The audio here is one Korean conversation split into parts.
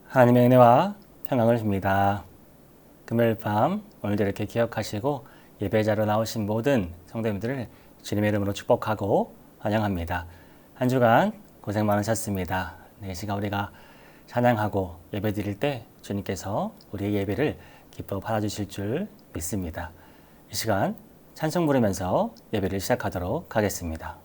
하나님의 은혜와 평강을 줍니다. 금요일 밤 오늘도 이렇게 기억하시고 예배자로 나오신 모든 성도님들을 주님의 이름으로 축복하고 환영합니다. 한 주간 고생 많으셨습니다. 이 시간 우리가 찬양하고 예배 드릴 때 주님께서 우리의 예배를 기뻐 받아주실 줄 믿습니다. 이 시간 찬송 부르면서 예배를 시작하도록 하겠습니다.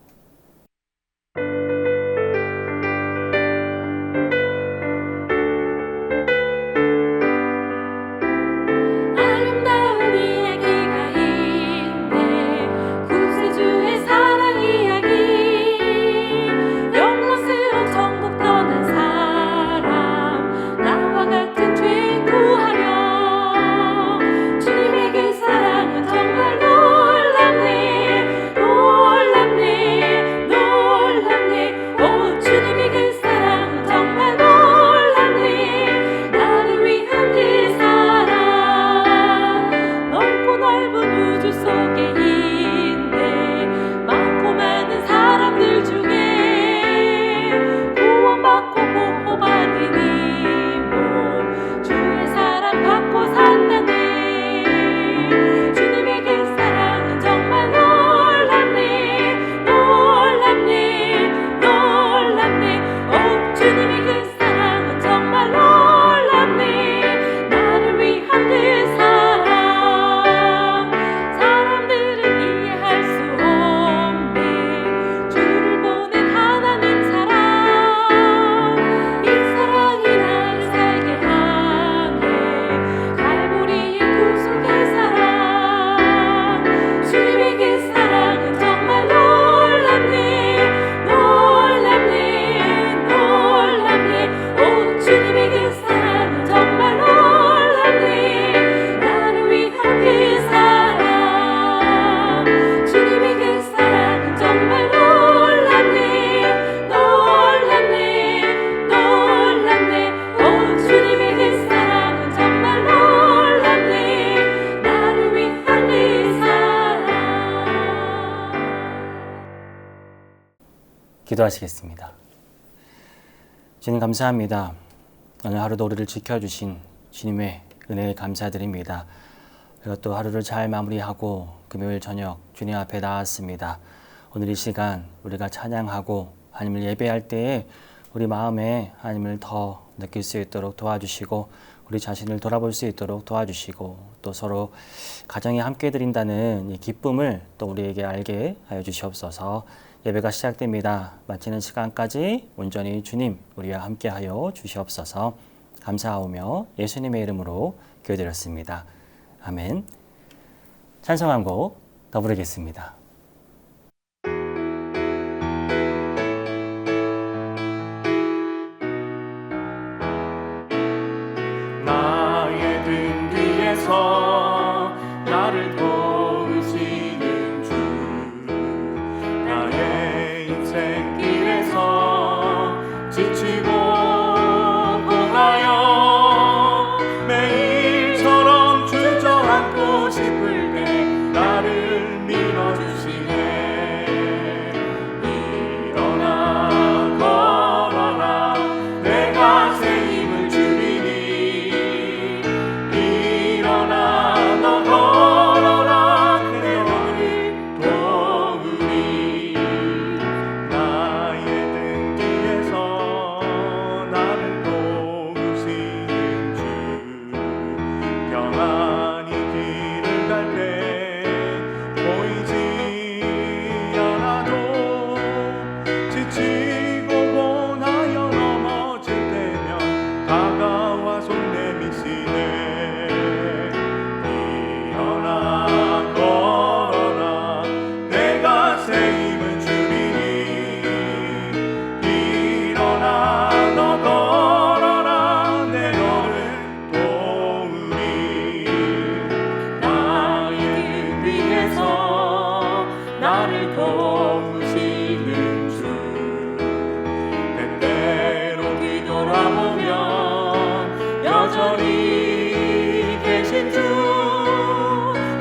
기도하시겠습니다. 주님 감사합니다. 오늘 하루도 우리를 지켜주신 주님의 은혜에 감사드립니다. 우리가 또 하루를 잘 마무리하고 금요일 저녁 주님 앞에 나왔습니다. 오늘 이 시간 우리가 찬양하고 하나님을 예배할 때에 우리 마음에 하나님을 더 느낄 수 있도록 도와주시고 우리 자신을 돌아볼 수 있도록 도와주시고 또 서로 가정에 함께 드린다는 이 기쁨을 또 우리에게 알게 하여 주시옵소서. 예배가 시작됩니다. 마치는 시간까지 온전히 주님 우리와 함께하여 주시옵소서. 감사하오며 예수님의 이름으로 기도드렸습니다. 아멘. 찬송 한 곡 더 부르겠습니다. 나의 등 뒤에서 나를 도우시는 주, 나의 인생길에서 지치고 공하여 매일처럼 주저앉고 싶을 때 나를 밀어주시네. 일어나 걸어라 내가 새 힘을 주리니. 일어나 너 걸어라 내 너를 도우리. 나의 등 뒤에서 나를 도우시는 주, 평안히 길을 갈 때 보이지 않아도 지치고 고나여 넘어질 때면 다가와 손 내미시네. 일어나 걸어라 내가 새 힘을 주리니. 일어나 너 걸어라 내 너를 도우리. 나의 등 위에서 나를 도우시는 주, 때때로 뒤돌아보면 여전히 계신 주,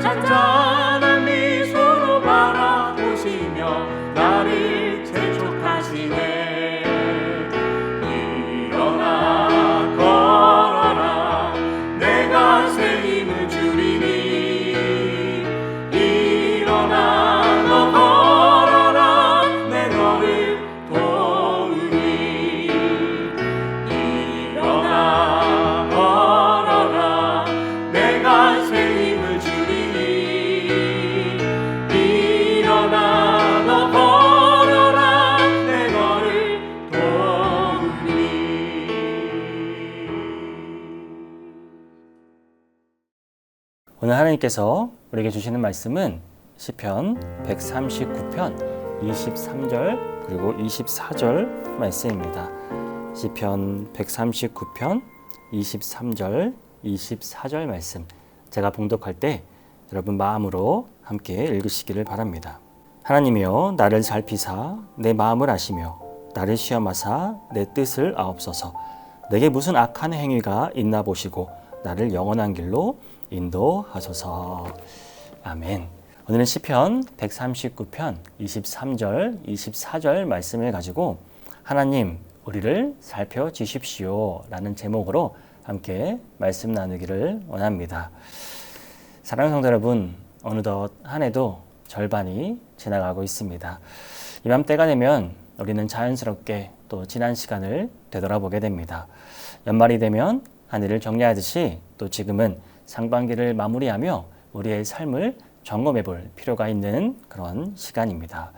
잔잔한 미소로 바라보시며 나를 재촉하시네. 일어나 하나님께서 우리에게 주시는 말씀은 시편 139편 23절 그리고 24절 말씀입니다. 시편 139편 23절 24절 말씀, 제가 봉독할 때 여러분 마음으로 함께 읽으시기를 바랍니다. 하나님이여 나를 살피사 내 마음을 아시며 나를 시험하사 내 뜻을 아옵소서. 내게 무슨 악한 행위가 있나 보시고 나를 영원한 길로 인도하소서. 아멘. 오늘은 시편 139편 23절 24절 말씀을 가지고 하나님 우리를 살펴주십시오 라는 제목으로 함께 말씀 나누기를 원합니다. 사랑하는 성도 여러분, 어느덧 한 해도 절반이 지나가고 있습니다. 이맘때가 되면 우리는 자연스럽게 또 지난 시간을 되돌아보게 됩니다. 연말이 되면 한 해를 정리하듯이 또 지금은 상반기를 마무리하며 우리의 삶을 점검해 볼 필요가 있는 그런 시간입니다.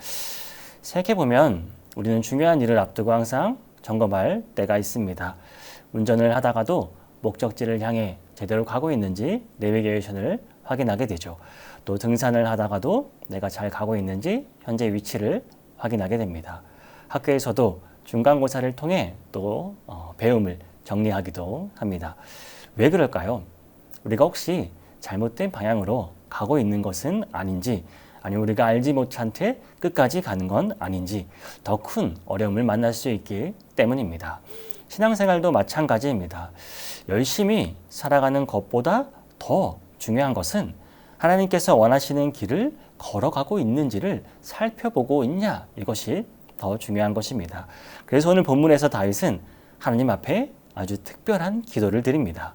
생각해보면 우리는 중요한 일을 앞두고 항상 점검할 때가 있습니다. 운전을 하다가도 목적지를 향해 제대로 가고 있는지 내비게이션을 확인하게 되죠. 또 등산을 하다가도 내가 잘 가고 있는지 현재 위치를 확인하게 됩니다. 학교에서도 중간고사를 통해 또 배움을 정리하기도 합니다. 왜 그럴까요? 우리가 혹시 잘못된 방향으로 가고 있는 것은 아닌지, 아니면 우리가 알지 못한 채 끝까지 가는 건 아닌지 더 큰 어려움을 만날 수 있기 때문입니다. 신앙생활도 마찬가지입니다. 열심히 살아가는 것보다 더 중요한 것은 하나님께서 원하시는 길을 걸어가고 있는지를 살펴보고 있냐, 이것이 더 중요한 것입니다. 그래서 오늘 본문에서 다윗은 하나님 앞에 아주 특별한 기도를 드립니다.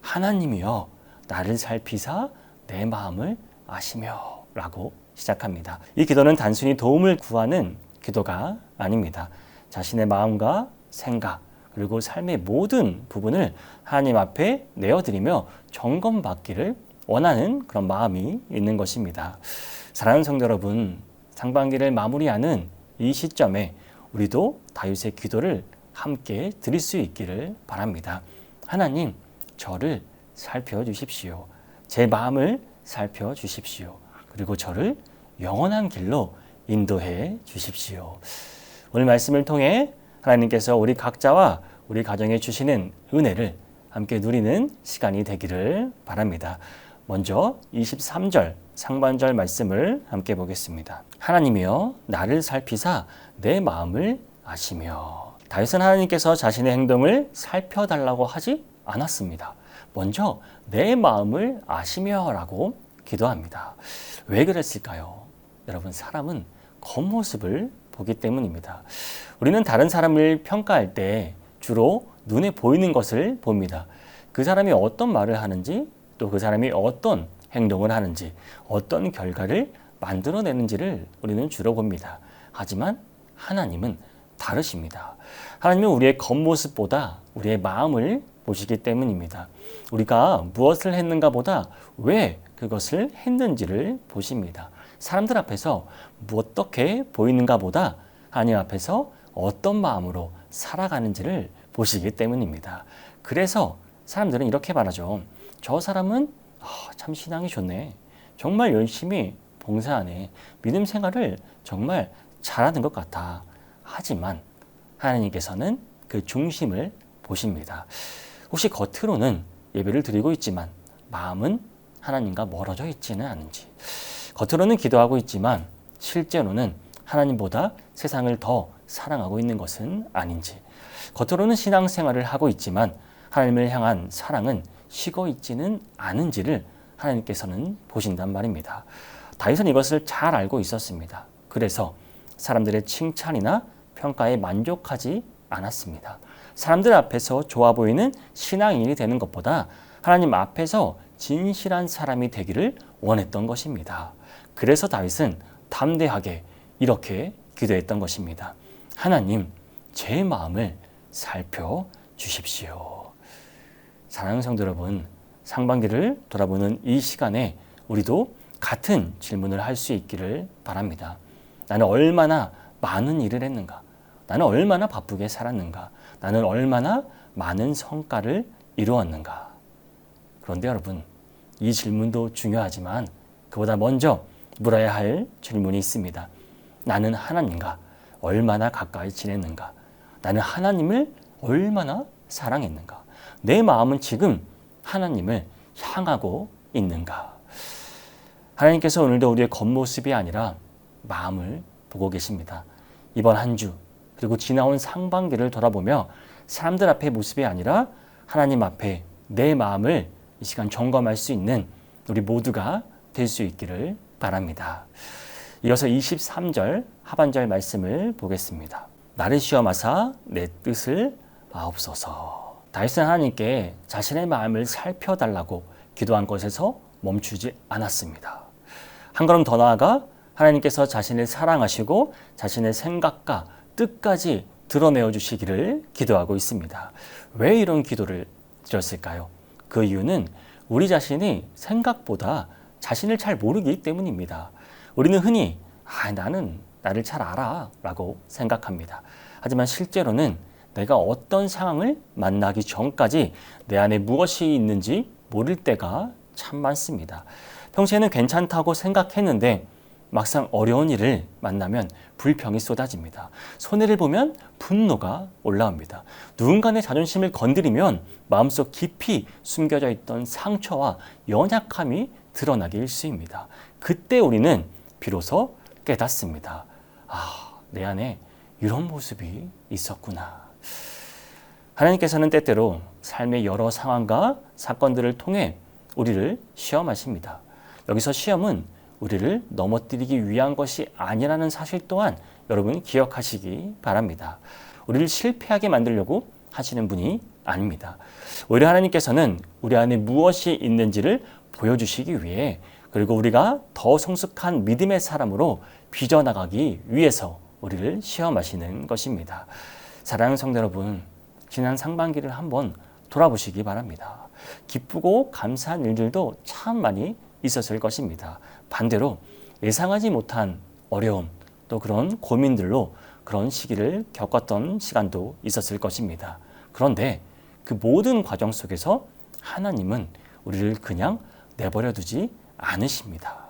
하나님이여 나를 살피사 내 마음을 아시며 라고 시작합니다. 이 기도는 단순히 도움을 구하는 기도가 아닙니다. 자신의 마음과 생각 그리고 삶의 모든 부분을 하나님 앞에 내어드리며 점검받기를 원하는 그런 마음이 있는 것입니다. 사랑하는 성도 여러분, 상반기를 마무리하는 이 시점에 우리도 다윗의 기도를 함께 드릴 수 있기를 바랍니다. 하나님, 저를 살펴주십시오. 제 마음을 살펴주십시오. 그리고 저를 영원한 길로 인도해 주십시오. 오늘 말씀을 통해 하나님께서 우리 각자와 우리 가정에 주시는 은혜를 함께 누리는 시간이 되기를 바랍니다. 먼저 23절 상반절 말씀을 함께 보겠습니다. 하나님이여 나를 살피사 내 마음을 아시며. 다윗은 하나님께서 자신의 행동을 살펴달라고 하지 않았습니다. 먼저 내 마음을 아시며 라고 기도합니다. 왜 그랬을까요? 여러분, 사람은 겉모습을 보기 때문입니다. 우리는 다른 사람을 평가할 때 주로 눈에 보이는 것을 봅니다. 그 사람이 어떤 말을 하는지, 또 그 사람이 어떤 행동을 하는지, 어떤 결과를 만들어내는지를 우리는 주로 봅니다. 하지만 하나님은 다르십니다. 하나님은 우리의 겉모습보다 우리의 마음을 보시기 때문입니다. 우리가 무엇을 했는가 보다 왜 그것을 했는지를 보십니다. 사람들 앞에서 어떻게 보이는가 보다 하나님 앞에서 어떤 마음으로 살아가는지를 보시기 때문입니다. 그래서 사람들은 이렇게 말하죠. 저 사람은 참 신앙이 좋네. 정말 열심히 봉사하네. 믿음 생활을 정말 잘하는 것 같아. 하지만 하나님께서는 그 중심을 보십니다. 혹시 겉으로는 예배를 드리고 있지만 마음은 하나님과 멀어져 있지는 않은지, 겉으로는 기도하고 있지만 실제로는 하나님보다 세상을 더 사랑하고 있는 것은 아닌지, 겉으로는 신앙생활을 하고 있지만 하나님을 향한 사랑은 식어 있지는 않은지를 하나님께서는 보신단 말입니다. 다윗은 이것을 잘 알고 있었습니다. 그래서 사람들의 칭찬이나 평가에 만족하지 않았습니다. 사람들 앞에서 좋아 보이는 신앙인이 되는 것보다 하나님 앞에서 진실한 사람이 되기를 원했던 것입니다. 그래서 다윗은 담대하게 이렇게 기도했던 것입니다. 하나님, 제 마음을 살펴주십시오. 사랑하는 성도 여러분, 상반기를 돌아보는 이 시간에 우리도 같은 질문을 할 수 있기를 바랍니다. 나는 얼마나 많은 일을 했는가? 나는 얼마나 바쁘게 살았는가? 나는 얼마나 많은 성과를 이루었는가? 그런데 여러분, 이 질문도 중요하지만 그보다 먼저 물어야 할 질문이 있습니다. 나는 하나님과 얼마나 가까이 지냈는가? 나는 하나님을 얼마나 사랑했는가? 내 마음은 지금 하나님을 향하고 있는가? 하나님께서 오늘도 우리의 겉모습이 아니라 마음을 보고 계십니다. 이번 한 주 그리고 지나온 상반기를 돌아보며 사람들 앞의 모습이 아니라 하나님 앞에 내 마음을 이 시간 점검할 수 있는 우리 모두가 될 수 있기를 바랍니다. 이어서 23절 하반절 말씀을 보겠습니다. 나를 시험하사 내 뜻을 아옵소서. 다윗은 하나님께 자신의 마음을 살펴달라고 기도한 것에서 멈추지 않았습니다. 한 걸음 더 나아가 하나님께서 자신을 사랑하시고 자신의 생각과 뜻까지 드러내어 주시기를 기도하고 있습니다. 왜 이런 기도를 드렸을까요? 그 이유는 우리 자신이 생각보다 자신을 잘 모르기 때문입니다. 우리는 흔히 나는 나를 잘 알아 라고 생각합니다. 하지만 실제로는 내가 어떤 상황을 만나기 전까지 내 안에 무엇이 있는지 모를 때가 참 많습니다. 평소에는 괜찮다고 생각했는데 막상 어려운 일을 만나면 불평이 쏟아집니다. 손해를 보면 분노가 올라옵니다. 누군가 내 자존심을 건드리면 마음속 깊이 숨겨져 있던 상처와 연약함이 드러나기 일쑤입니다. 그때 우리는 비로소 깨닫습니다. 내 안에 이런 모습이 있었구나. 하나님께서는 때때로 삶의 여러 상황과 사건들을 통해 우리를 시험하십니다. 여기서 시험은 우리를 넘어뜨리기 위한 것이 아니라는 사실 또한 여러분 기억하시기 바랍니다. 우리를 실패하게 만들려고 하시는 분이 아닙니다. 오히려 하나님께서는 우리 안에 무엇이 있는지를 보여주시기 위해 그리고 우리가 더 성숙한 믿음의 사람으로 빚어나가기 위해서 우리를 시험하시는 것입니다. 사랑하는 성도 여러분, 지난 상반기를 한번 돌아보시기 바랍니다. 기쁘고 감사한 일들도 참 많이 있었을 것입니다. 반대로 예상하지 못한 어려움 또 그런 고민들로 그런 시기를 겪었던 시간도 있었을 것입니다. 그런데 그 모든 과정 속에서 하나님은 우리를 그냥 내버려 두지 않으십니다.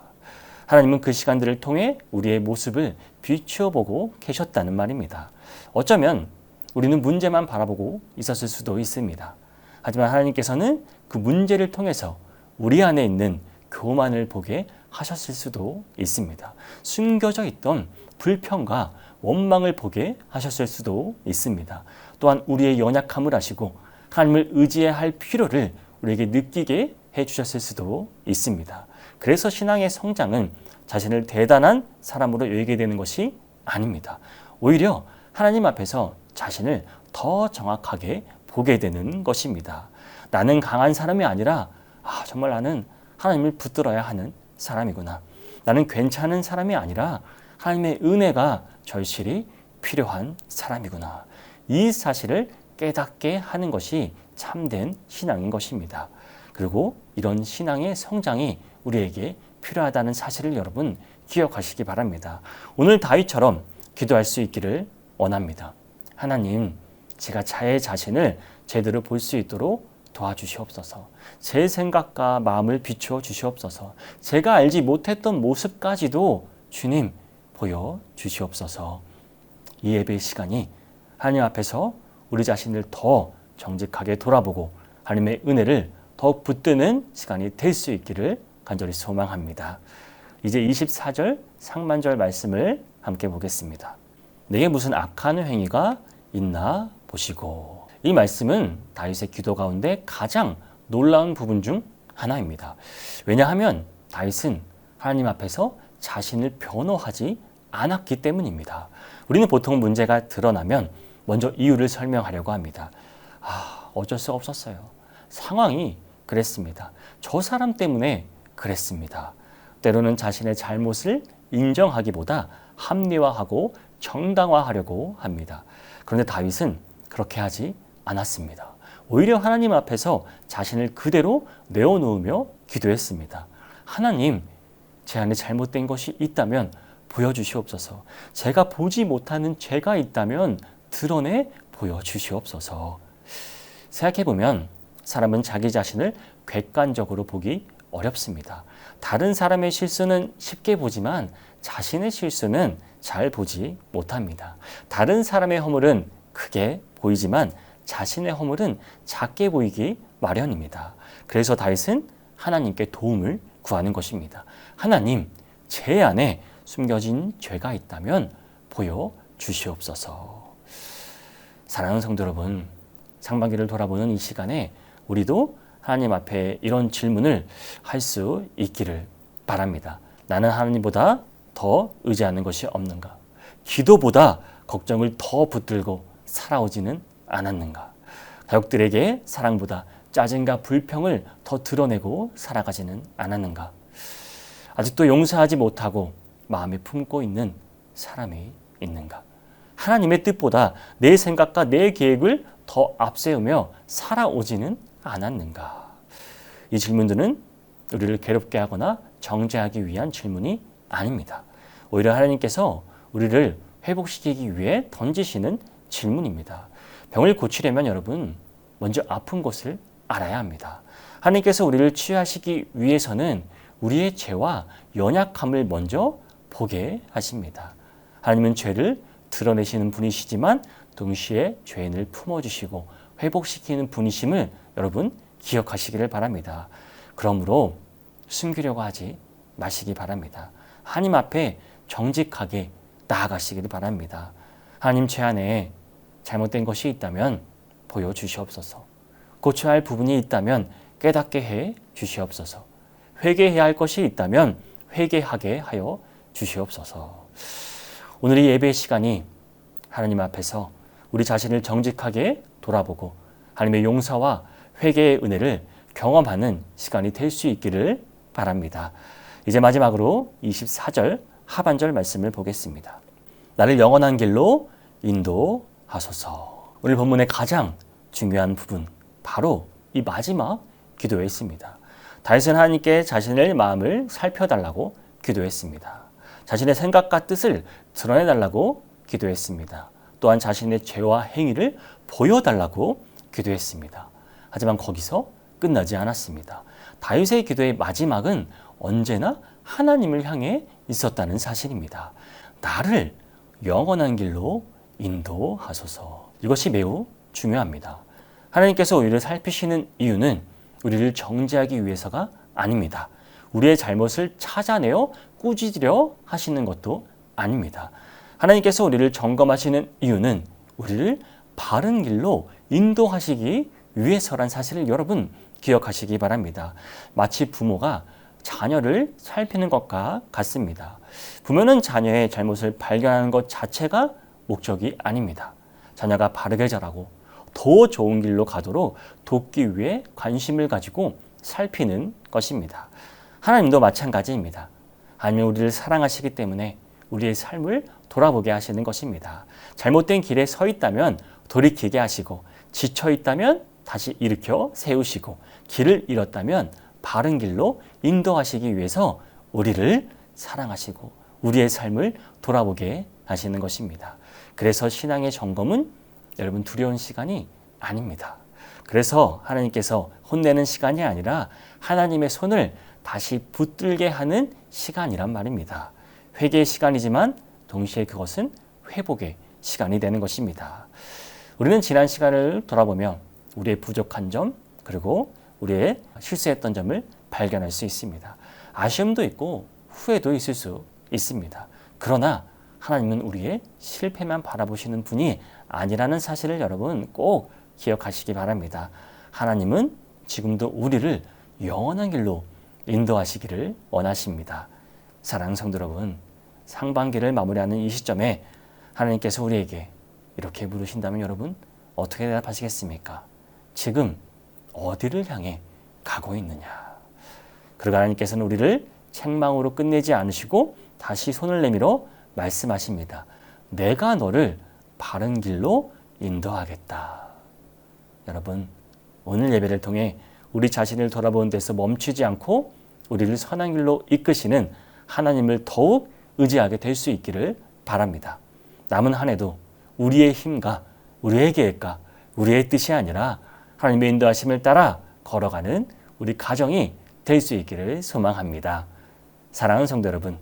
하나님은 그 시간들을 통해 우리의 모습을 비추어 보고 계셨다는 말입니다. 어쩌면 우리는 문제만 바라보고 있었을 수도 있습니다. 하지만 하나님께서는 그 문제를 통해서 우리 안에 있는 교만을 보게 하셨을 수도 있습니다. 숨겨져 있던 불평과 원망을 보게 하셨을 수도 있습니다. 또한 우리의 연약함을 아시고 하나님을 의지해야 할 필요를 우리에게 느끼게 해주셨을 수도 있습니다. 그래서 신앙의 성장은 자신을 대단한 사람으로 여기게 되는 것이 아닙니다. 오히려 하나님 앞에서 자신을 더 정확하게 보게 되는 것입니다. 나는 강한 사람이 아니라 정말 나는 하나님을 붙들어야 하는 사람이구나. 나는 괜찮은 사람이 아니라 하나님의 은혜가 절실히 필요한 사람이구나. 이 사실을 깨닫게 하는 것이 참된 신앙인 것입니다. 그리고 이런 신앙의 성장이 우리에게 필요하다는 사실을 여러분 기억하시기 바랍니다. 오늘 다윗처럼 기도할 수 있기를 원합니다. 하나님, 제가 제 자신을 제대로 볼 수 있도록 도와주시옵소서. 제 생각과 마음을 비추어 주시옵소서. 제가 알지 못했던 모습까지도 주님 보여주시옵소서. 이 예배 시간이 하나님 앞에서 우리 자신을 더 정직하게 돌아보고 하나님의 은혜를 더욱 붙드는 시간이 될 수 있기를 간절히 소망합니다. 이제 24절 상반절 말씀을 함께 보겠습니다. 내게 무슨 악한 행위가 있나 보시고. 이 말씀은 다윗의 기도 가운데 가장 놀라운 부분 중 하나입니다. 왜냐하면 다윗은 하나님 앞에서 자신을 변호하지 않았기 때문입니다. 우리는 보통 문제가 드러나면 먼저 이유를 설명하려고 합니다. 어쩔 수 없었어요. 상황이 그랬습니다. 저 사람 때문에 그랬습니다. 때로는 자신의 잘못을 인정하기보다 합리화하고 정당화하려고 합니다. 그런데 다윗은 그렇게 하지 않았습니다. 오히려 하나님 앞에서 자신을 그대로 내어놓으며 기도했습니다. 하나님, 제 안에 잘못된 것이 있다면 보여주시옵소서. 제가 보지 못하는 죄가 있다면 드러내 보여주시옵소서. 생각해보면 사람은 자기 자신을 객관적으로 보기 어렵습니다. 다른 사람의 실수는 쉽게 보지만 자신의 실수는 잘 보지 못합니다. 다른 사람의 허물은 크게 보이지만 자신의 허물은 작게 보이기 마련입니다. 그래서 다윗은 하나님께 도움을 구하는 것입니다. 하나님, 제 안에 숨겨진 죄가 있다면 보여주시옵소서. 사랑하는 성도 여러분, 상반기를 돌아보는 이 시간에 우리도 하나님 앞에 이런 질문을 할 수 있기를 바랍니다. 나는 하나님보다 더 의지하는 것이 없는가? 기도보다 걱정을 더 붙들고 살아오지는 않았는가? 가족들에게 사랑보다 짜증과 불평을 더 드러내고 살아가지는 않았는가? 아직도 용서하지 못하고 마음에 품고 있는 사람이 있는가? 하나님의 뜻보다 내 생각과 내 계획을 더 앞세우며 살아오지는 않았는가? 이 질문들은 우리를 괴롭게 하거나 정죄하기 위한 질문이 아닙니다. 오히려 하나님께서 우리를 회복시키기 위해 던지시는 질문입니다. 병을 고치려면 여러분, 먼저 아픈 곳을 알아야 합니다. 하나님께서 우리를 치유하시기 위해서는 우리의 죄와 연약함을 먼저 보게 하십니다. 하나님은 죄를 드러내시는 분이시지만 동시에 죄인을 품어주시고 회복시키는 분이심을 여러분 기억하시기를 바랍니다. 그러므로 숨기려고 하지 마시기 바랍니다. 하나님 앞에 정직하게 나아가시기를 바랍니다. 하나님, 제 안에 잘못된 것이 있다면 보여주시옵소서. 고쳐야 할 부분이 있다면 깨닫게 해 주시옵소서. 회개해야 할 것이 있다면 회개하게 하여 주시옵소서. 오늘 이 예배 시간이 하나님 앞에서 우리 자신을 정직하게 돌아보고 하나님의 용서와 회개의 은혜를 경험하는 시간이 될 수 있기를 바랍니다. 이제 마지막으로 24절 하반절 말씀을 보겠습니다. 나를 영원한 길로 인도하소서. 오늘 본문의 가장 중요한 부분, 바로 이 마지막 기도에 있습니다. 다윗은 하나님께 자신의 마음을 살펴달라고 기도했습니다. 자신의 생각과 뜻을 드러내달라고 기도했습니다. 또한 자신의 죄와 행위를 보여달라고 기도했습니다. 하지만 거기서 끝나지 않았습니다. 다윗의 기도의 마지막은 언제나 하나님을 향해 있었다는 사실입니다. 나를 영원한 길로 인도하소서. 이것이 매우 중요합니다. 하나님께서 우리를 살피시는 이유는 우리를 정죄하기 위해서가 아닙니다. 우리의 잘못을 찾아내어 꾸짖으려 하시는 것도 아닙니다. 하나님께서 우리를 점검하시는 이유는 우리를 바른 길로 인도하시기 위해서란 사실을 여러분 기억하시기 바랍니다. 마치 부모가 자녀를 살피는 것과 같습니다. 부모는 자녀의 잘못을 발견하는 것 자체가 목적이 아닙니다. 자녀가 바르게 자라고 더 좋은 길로 가도록 돕기 위해 관심을 가지고 살피는 것입니다. 하나님도 마찬가지입니다. 하나님은 우리를 사랑하시기 때문에 우리의 삶을 돌아보게 하시는 것입니다. 잘못된 길에 서 있다면 돌이키게 하시고, 지쳐 있다면 다시 일으켜 세우시고, 길을 잃었다면 바른 길로 인도하시기 위해서 우리를 사랑하시고 우리의 삶을 돌아보게 하시는 것입니다. 그래서 신앙의 점검은 여러분 두려운 시간이 아닙니다. 그래서 하나님께서 혼내는 시간이 아니라 하나님의 손을 다시 붙들게 하는 시간이란 말입니다. 회개의 시간이지만 동시에 그것은 회복의 시간이 되는 것입니다. 우리는 지난 시간을 돌아보며 우리의 부족한 점, 그리고 우리의 실수했던 점을 발견할 수 있습니다. 아쉬움도 있고 후회도 있을 수 있습니다. 그러나 하나님은 우리의 실패만 바라보시는 분이 아니라는 사실을 여러분 꼭 기억하시기 바랍니다. 하나님은 지금도 우리를 영원한 길로 인도하시기를 원하십니다. 사랑하는 성도 여러분, 상반기를 마무리하는 이 시점에 하나님께서 우리에게 이렇게 물으신다면 여러분 어떻게 대답하시겠습니까? 지금 어디를 향해 가고 있느냐? 그러가 하나님께서는 우리를 책망으로 끝내지 않으시고 다시 손을 내밀어 말씀하십니다. 내가 너를 바른 길로 인도하겠다. 여러분, 오늘 예배를 통해 우리 자신을 돌아보는 데서 멈추지 않고 우리를 선한 길로 이끄시는 하나님을 더욱 의지하게 될 수 있기를 바랍니다. 남은 한 해도 우리의 힘과 우리의 계획과 우리의 뜻이 아니라 하나님의 인도하심을 따라 걸어가는 우리 가정이 될 수 있기를 소망합니다. 사랑하는 성도 여러분,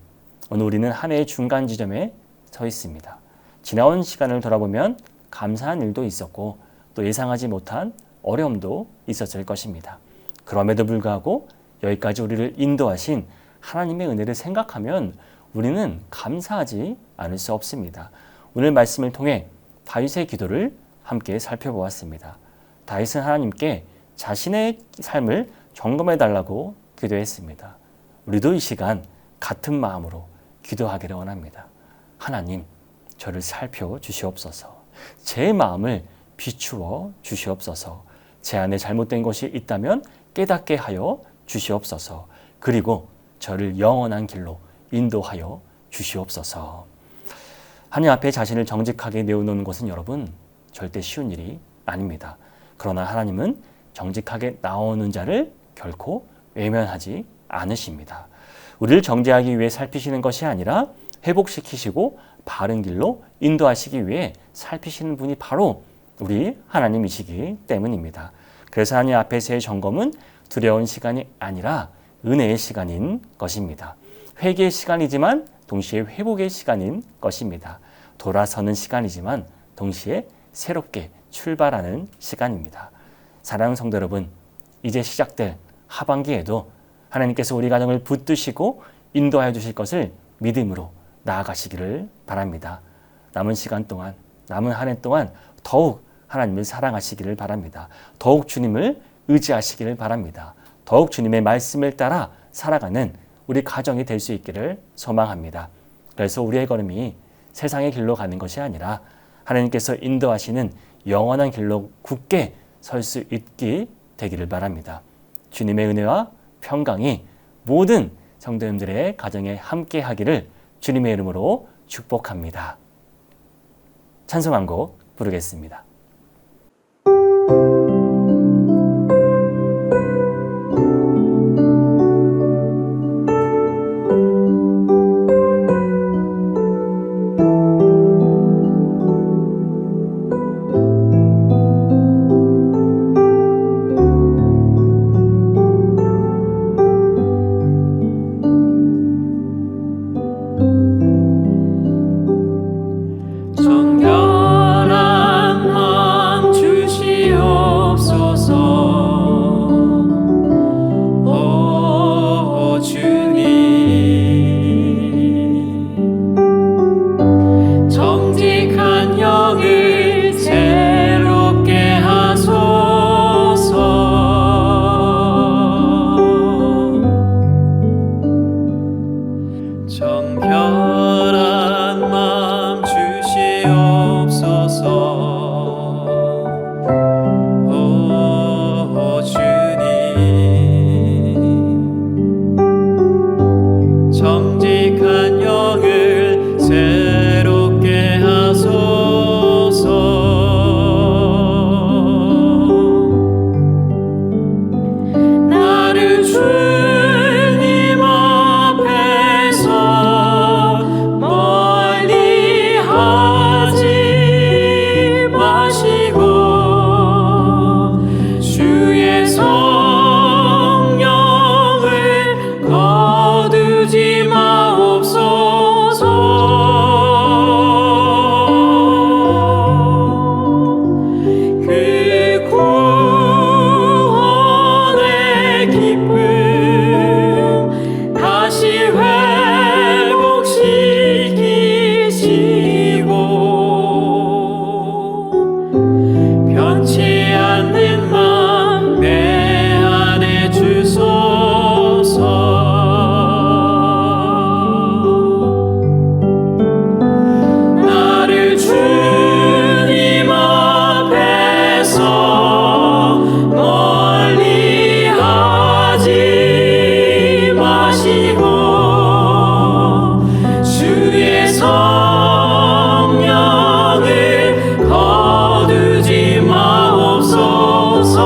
오늘 우리는 한 해의 중간 지점에 서 있습니다. 지나온 시간을 돌아보면 감사한 일도 있었고 또 예상하지 못한 어려움도 있었을 것입니다. 그럼에도 불구하고 여기까지 우리를 인도하신 하나님의 은혜를 생각하면 우리는 감사하지 않을 수 없습니다. 오늘 말씀을 통해 다윗의 기도를 함께 살펴보았습니다. 다윗은 하나님께 자신의 삶을 점검해 달라고 기도했습니다. 우리도 이 시간 같은 마음으로 기도하기를 원합니다. 하나님, 저를 살펴주시옵소서. 제 마음을 비추어 주시옵소서. 제 안에 잘못된 것이 있다면 깨닫게 하여 주시옵소서. 그리고 저를 영원한 길로 인도하여 주시옵소서. 하나님 앞에 자신을 정직하게 내어놓는 것은 여러분 절대 쉬운 일이 아닙니다. 그러나 하나님은 정직하게 나오는 자를 결코 외면하지 않으십니다. 우리를 정죄하기 위해 살피시는 것이 아니라 회복시키시고 바른 길로 인도하시기 위해 살피시는 분이 바로 우리 하나님이시기 때문입니다. 그래서 하나님 앞에서의 점검은 두려운 시간이 아니라 은혜의 시간인 것입니다. 회개의 시간이지만 동시에 회복의 시간인 것입니다. 돌아서는 시간이지만 동시에 새롭게 출발하는 시간입니다. 사랑하는 성도 여러분, 이제 시작될 하반기에도 하나님께서 우리 가정을 붙드시고 인도하여 주실 것을 믿음으로 나아가시기를 바랍니다. 남은 시간 동안, 남은 한 해 동안 더욱 하나님을 사랑하시기를 바랍니다. 더욱 주님을 의지하시기를 바랍니다. 더욱 주님의 말씀을 따라 살아가는 우리 가정이 될 수 있기를 소망합니다. 그래서 우리의 걸음이 세상의 길로 가는 것이 아니라 하나님께서 인도하시는 영원한 길로 굳게 설 수 있게 되기를 바랍니다. 주님의 은혜와 평강이 모든 성도님들의 가정에 함께 하기를 주님의 이름으로 축복합니다. 찬송 한 곡 부르겠습니다. 정결한 마음 주시옵소서. 오 주님, 정직한 영을 새롭게 하소서. 정결한 마음 주시옵소서. 오 주님, 정직한 영을 새롭게 하소서. 나를 주님 앞에서 멀리 하지 마시고 주의 성령을 거두지 마옵소서. 그 구원의 기쁨 다시 회복시키시고 변치 않는 맘 내 안에 주소서. 나를 주님 앞에서 멀리 하지 마시고 주의 성령을 거두지 마옵소서.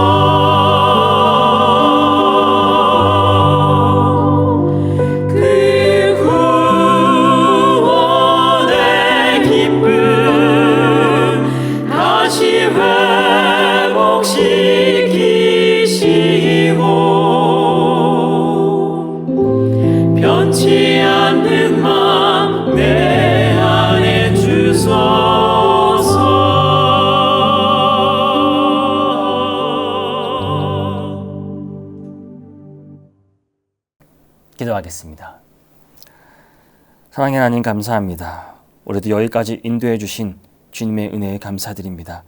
그 구원의 기쁨 다시 회복시키시고 기도하겠습니다. 사랑의 하나님 감사합니다. 올해도 여기까지 인도해 주신 주님의 은혜에 감사드립니다.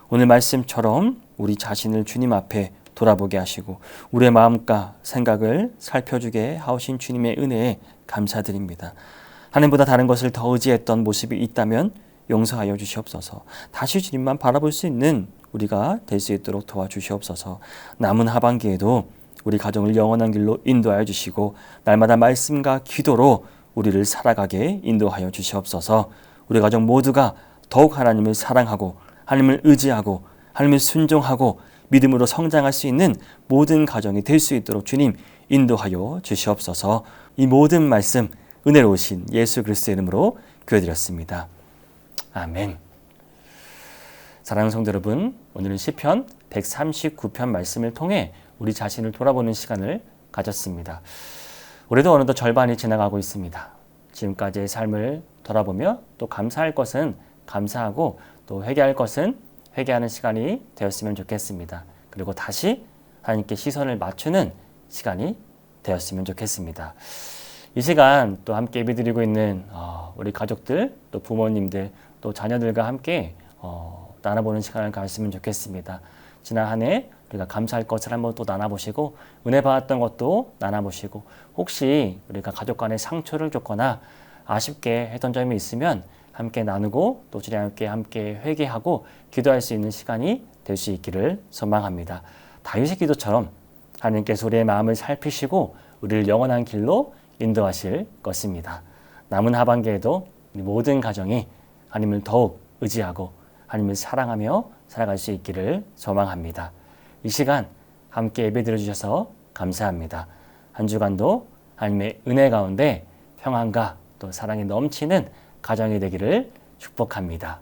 오늘 말씀처럼 우리 자신을 주님 앞에 돌아보게 하시고 우리의 마음과 생각을 살펴주게 하신 주님의 은혜에 감사드립니다. 하나님보다 다른 것을 더 의지했던 모습이 있다면 용서하여 주시옵소서. 다시 주님만 바라볼 수 있는 우리가 될 수 있도록 도와주시옵소서. 남은 하반기에도 우리 가정을 영원한 길로 인도하여 주시고 날마다 말씀과 기도로 우리를 살아가게 인도하여 주시옵소서. 우리 가정 모두가 더욱 하나님을 사랑하고 하나님을 의지하고 하나님을 순종하고 믿음으로 성장할 수 있는 모든 가정이 될 수 있도록 주님 인도하여 주시옵소서. 이 모든 말씀 은혜로우신 예수 그리스도의 이름으로 기도드렸습니다. 아멘. 사랑하는 성도 여러분, 오늘은 시편 139편 말씀을 통해 우리 자신을 돌아보는 시간을 가졌습니다. 올해도 어느덧 절반이 지나가고 있습니다. 지금까지의 삶을 돌아보며 또 감사할 것은 감사하고 또 회개할 것은 회개하는 시간이 되었으면 좋겠습니다. 그리고 다시 하나님께 시선을 맞추는 시간이 되었으면 좋겠습니다. 이 시간 또 함께 예배드리고 있는 우리 가족들, 또 부모님들, 또 자녀들과 함께 나눠보는 시간을 가졌으면 좋겠습니다. 지난 한 해 우리가 감사할 것을 한번 또 나눠보시고 은혜 받았던 것도 나눠보시고 혹시 우리가 가족 간에 상처를 줬거나 아쉽게 했던 점이 있으면 함께 나누고 또 주님께 함께 회개하고 기도할 수 있는 시간이 될 수 있기를 소망합니다. 다윗의 기도처럼 하나님께서 우리의 마음을 살피시고 우리를 영원한 길로 인도하실 것입니다. 남은 하반기에도 우리 모든 가정이 하나님을 더욱 의지하고 하나님을 사랑하며 살아갈 수 있기를 소망합니다. 이 시간 함께 예배드려 주셔서 감사합니다. 한 주간도 하나님의 은혜 가운데 평안과 또 사랑이 넘치는 가정이 되기를 축복합니다.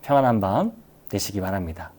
평안한 밤 되시기 바랍니다.